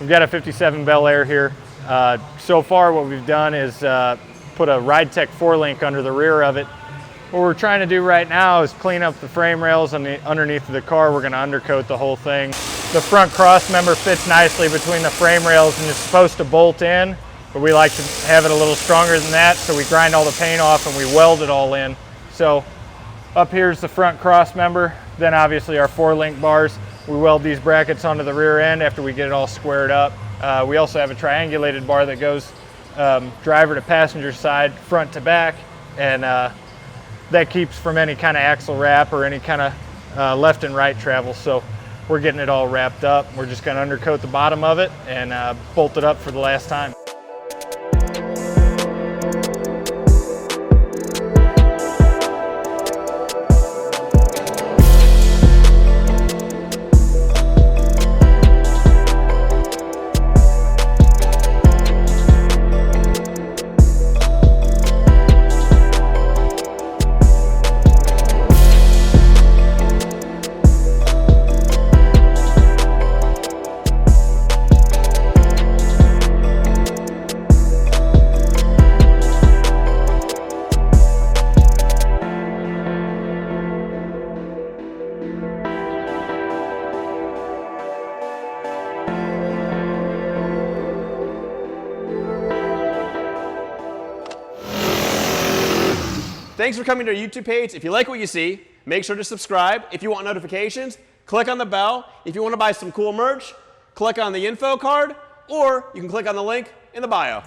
We've got a 57 Bel Air here. So far what we've done is put a RideTech 4-link under the rear of it. What we're trying to do right now is clean up the frame rails underneath of the car. We're going to undercoat the whole thing. The front cross member fits nicely between the frame rails and is supposed to bolt in, but we like to have it a little stronger than that, so we grind all the paint off and we weld it all in. So up here's the front cross member, then obviously our 4-link bars. We weld these brackets onto the rear end after we get it all squared up. We also have a triangulated bar that goes driver to passenger side, front to back, and that keeps from any kind of axle wrap or any kind of left and right travel. So we're getting it all wrapped up. We're just going to undercoat the bottom of it and bolt it up for the last time. Thanks for coming to our YouTube page. If you like what you see, make sure to subscribe. If you want notifications, click on the bell. If you want to buy some cool merch, click on the info card, or you can click on the link in the bio.